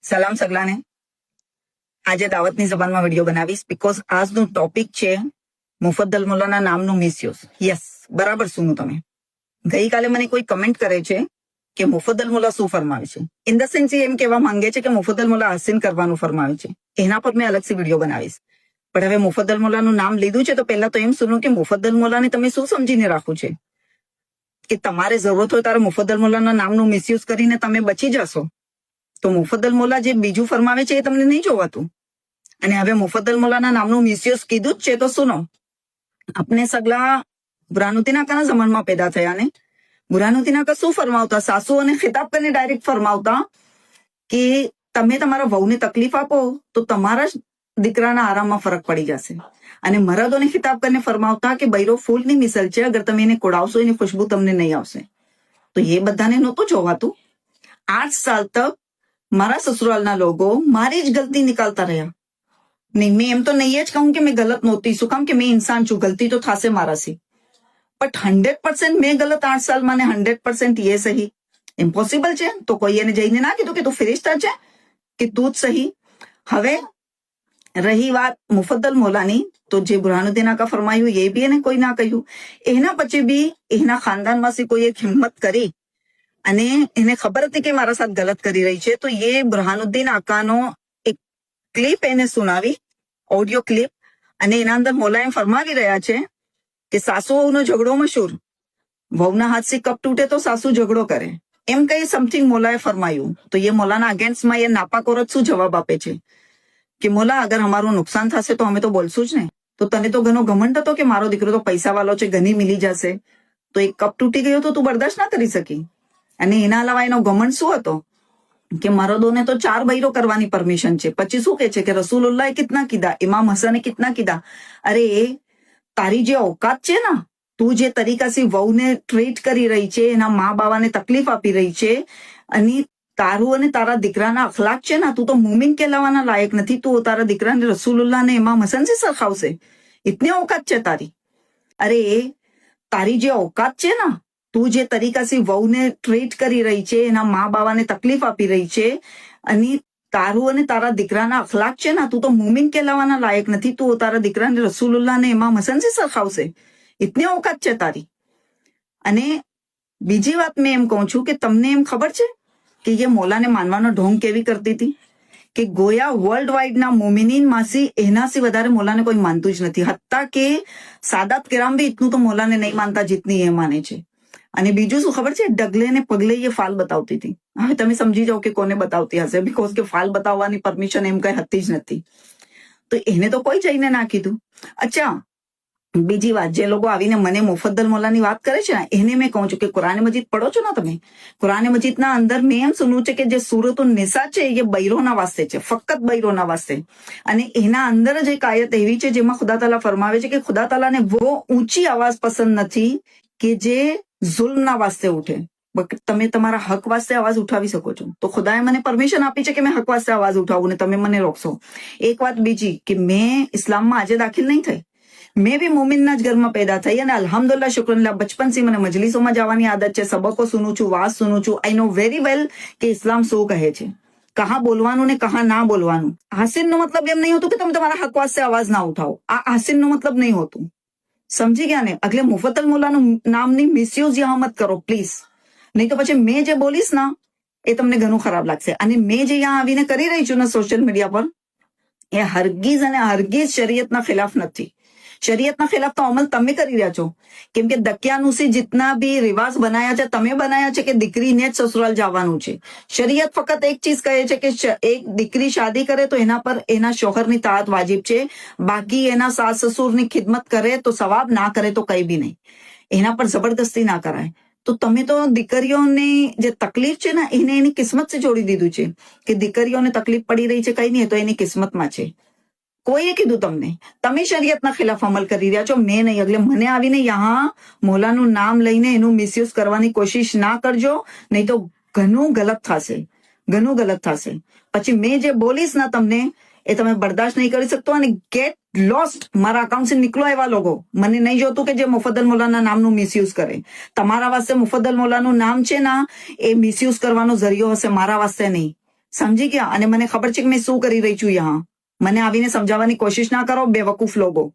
સલામ સગલાને. આજે દાવતની જબાનમાં વિડીયો બનાવીશ બીકોઝ આજનું ટોપિક છે મુફદ્દલ મોલાના નામનું મિસયુઝ. યસ, બરાબર સુનું તમે. ગઈકાલે મને કોઈ કમેન્ટ કરે છે કે મુફદ્દલ મોલા શું ફરમાવે છે. ઇન ધ સેન્સ એમ કહેવા માંગે છે કે મુફદ્દલ મોલા હસીન કરવાનું ફરમાવે છે. એના પર મેં અલગથી વિડીયો બનાવીશ. પણ હવે મુફદ્દલ મોલાનું નામ લીધું છે તો પહેલા તો એમ સુનું કે મુફદ્દલ મોલાને તમે શું સમજીને રાખવું છે કે તમારે જરૂરત હોય ત્યારે મુફદ્દલ મોલાના નામનું મિસયુઝ કરીને તમે બચી જશો. તો મુફદ્દલ મોલા જે બીજું ફરમાવે છે એ તમને નહીં જોવાતું. અને હવે મુફદ્દલ મોલાના નામનું મિસયુઝ કીધું જ છે તો સુનો. આપણે સગલા બુરહાનુદ્દીન આકાના જમાનમાં પેદા થયા ને બુરહાનુદ્દીન આકા શું ફરમાવતા? સાસુઓને ખિતાબ કરીને ડાયરેક્ટ ફરમાવતા કે તમે તમારા વહુને તકલીફ આપો તો તમારા જ દીકરાના આરામમાં ફરક પડી જશે. અને મરદોને ખિતાબ કરીને ફરમાવતા કે બૈરો ફૂલની મિસલ છે, અગર તમે એને કોડાવશો એની ખુશ્બુ તમને નહીં આવશે. તો એ બધાને નહોતું જોવાતું. 8 સાલ તક મારા સસુરાલના લોકો મારી જ ગલતી નિકાલતા રહ્યા. નહીં, મેં એમ તો નહીં જ કહું કે મેં ગલત નહોતી. શું કામ કે મેં ઇન્સાન છું, ગલતી તો થશે મારાથી. બટ 100% મેં ગલત 8 સાલમાં ને 100% એ સહી ઇમ્પોસિબલ છે. તો કોઈ એને જઈને ના કીધું કે તું ફિરિશ્તા છે કે તું જ સહી. હવે રહી વાત મુફદ્દલ મોલાની, તો જે બુરહાનુદ્દીન આકા ફરમાયું એ બી એને કોઈ ના કહ્યું. એના પછી બી એના ખાનદાનમાંથી કોઈ એક હિંમત કરી અને એને ખબર હતી કે મારા સાથ ગલત કરી રહી છે, તો એ બુરહાનુદ્દીન આકાનો એક ક્લિપ એને સુનાવી, ઓડિયો ક્લિપ. અને એના અંદર મોલા એમ ફરમાવી રહ્યા છે કે સાસુ વહુનો ઝઘડો મશહૂર, વહુના હાથથી કપ તૂટે તો સાસુ ઝઘડો કરે, એમ કઈ સમથિંગ મોલાએ ફરમાયું. તો એ મોલાના અગેન્સ્ટમાં એ નાપાક ઓરત શું જવાબ આપે છે કે મોલા અગર અમારું નુકસાન થશે તો અમે તો બોલશું જ ને. તો તને તો ઘણો ઘમંડ હતો કે મારો દીકરો તો પૈસા વાળો છે, ઘણી મિલી જશે, તો એક કપ તૂટી ગયો તો તું બરદાશ્ત ના કરી શકી. અને એના અલાવા એનો ઘમંડ શું હતો કે મરદોને તો 4 બૈરો કરવાની પરમિશન છે. પછી શું કે છે કે રસૂલુલ્લાહે કિતના કીધા, ઇમામ હસને કિતના કીધા. અરે તારી જે औकात છે ને, તું જે તરીકાથી વહુને ટ્રીટ કરી રહી છે, એના મા બાવાને તકલીફ આપી રહી છે, અને તારું અને તારા દીકરાના અખલાક છે ને, તું તો મુમિન કહેલાવાના લાયક નથી. તું તારા દીકરાને રસૂલુલ્લાહ ને ઇમામ હસનથી સરખાવશે, ઇતની औकात છે તારી. અરે તારી જે औकात છે ને, તું જે તરીકાથી વહુને ટ્રીટ કરી રહી છે, એના મા બાવાને તકલીફ આપી રહી છે, અને તારું અને તારા દીકરાના અખલાક છે ને, તું તો મુમિન કહેલાવાના લાયક નથી. તું તારા દીકરાને રસૂલુલ્લાહ ને ઇમામ હસનથી સરખાવશે, ઇતની औकात છે તારી. અને બીજી વાત મેં એમ કહું છું કે તમને એમ ખબર છે કે એ મોલાને માનવાનો ઢોંગ કેવી કરતી હતી કે ગોયા વર્લ્ડ વાઇડના મોમિનીન માંથી એનાથી વધારે મોલાને કોઈ માનતું જ નથી. હત્તા કે સાદાત કિરામ બી ઇતનું તો મોલાને નહીં માનતા જીતની એ માને છે. અને બીજું શું ખબર છે, ડગલે ને પગલે એ ફાલ બતાવતી હતી. હવે તમે સમજી જાઓ કે કોને બતાવતી હશે, બીકોઝ કે ફાલ બતાવવાની પરમિશન એમ કઈ હતી જ નથી. તો એને તો કોઈ જઈને ના કીધું. અચ્છા, બીજી વાત, જે લોકો આવીને મને મુફદ્દલ મોલાની વાત કરે છે ને, એને મેં કહું છું કે કુરાન મજીદ પઢો છો ને તમે, કુરાન મજીદના અંદર મેં એમ સુન્યું છે કે જે સૂરતુન નિસા છે એ બૈરોના વાસ્તે છે, ફક્ત બૈરોના વાસ્તે. અને એના અંદર જ એક આયત એવી છે જેમાં ખુદા તાલા ફરમાવે છે કે ખુદા તાલાને વો ઊંચી આવાજ પસંદ નથી કે જે ઝુલ્મના વાસ્તે ઉઠે. તમે તમારા હક વાસ્તે અવાજ ઉઠાવી શકો છો. તો ખુદાએ મને પરમિશન આપી છે કે મેં હક વાસ્તે અવાજ ઉઠાવું ને તમે મને રોકશો. એક વાત બીજી કે મેં ઇસ્લામમાં આજે દાખલ નહીં થઈ, મેં બી મોમિનના જ ઘરમાં પેદા થઈ. અને અલ્હમ્દુલિલ્લાહ શુક્રનલ્લાહ, બચપનથી મને મજલિસોમાં જવાની આદત છે, સબકો સુનું છું, વાસ સુનું છું. આઈ નો વેરી વેલ કે ઇસ્લામ શું કહે છે, કહા બોલવાનું ને કહા ના બોલવાનું. હાસિન નો મતલબ એમ નહીં હોતું કે તમે તમારા હક વાસ્તે અવાજ ના ઉઠાવો. આ હાસિન નો મતલબ નહીં હોતું, સમજી ગયા ને. એટલે મુફદ્દલ મોલાનું નામની મિસયુઝ યહાં મત કરો પ્લીઝ, નહીં તો પછી મેં જે બોલીશ ના એ તમને ઘણું ખરાબ લાગશે. અને મેં જે અહીંયા આવીને કરી રહી છું ને સોશિયલ મીડિયા પર, એ હરગીઝ અને હરગીઝ શરીયતના ખિલાફ નથી. શરીયતના ખિલાફ તો અમલ તમે કરી રહ્યા છો. કેમ કે દકિયાનુસી જીતના બી રિવાજ બનાયા છે, તમે બનાયા છે કે દીકરીને જ સસુરાલ જવાનું છે. શરીયત ફક્ત એક ચીજ કહે છે કે એક દીકરી શાદી કરે તો એના પર એના શોહરની તાત વાજિબ છે, બાકી એના સાસ સસુરની ખિદમત કરે તો સવાબ, ના કરે તો કઈ બી નહીં. એના પર જબરદસ્તી ના કરાય. તો તમે તો દીકરીઓની જે તકલીફ છે ને એને એની કિસ્મત થી જોડી દીધું છે કે દીકરીઓને તકલીફ પડી રહી છે, કઈ નહીં, તો એની કિસ્મતમાં છે. કોઈએ કીધું તમને? તમે શરીયતના ખિલાફ અમલ કરી રહ્યા છો, મેં નહીં. એટલે મને આવીને યહાં મોલાનું નામ લઈને એનું મિસયુઝ કરવાની કોશિશ ના કરજો, નહીં તો ઘણું ગલત થશે, ઘણું ગલત થશે. પછી મેં જે બોલીશ ના તમને એ તમે બરદાશ્ત નહીં કરી શકતો. અને ગેટ લોસ્ટ, મારા અકાઉન્ટ થી નીકળો એવા લોકો. મને નહીં જોતું કે જે મુફદ્દલ મોલાના નામનું મિસયુઝ કરે. તમારા વાસ્તે મુફદ્દલ મોલાનું નામ છે ને એ મિસયુઝ કરવાનો જરિયો હશે, મારા વાસ્તે નહીં. સમજી ગયા? અને મને ખબર છે કે મેં શું કરી રહી છું યહાં. મને આવીને સમજાવવાની કોશિશ ના કરો બેવકૂફ લોકો.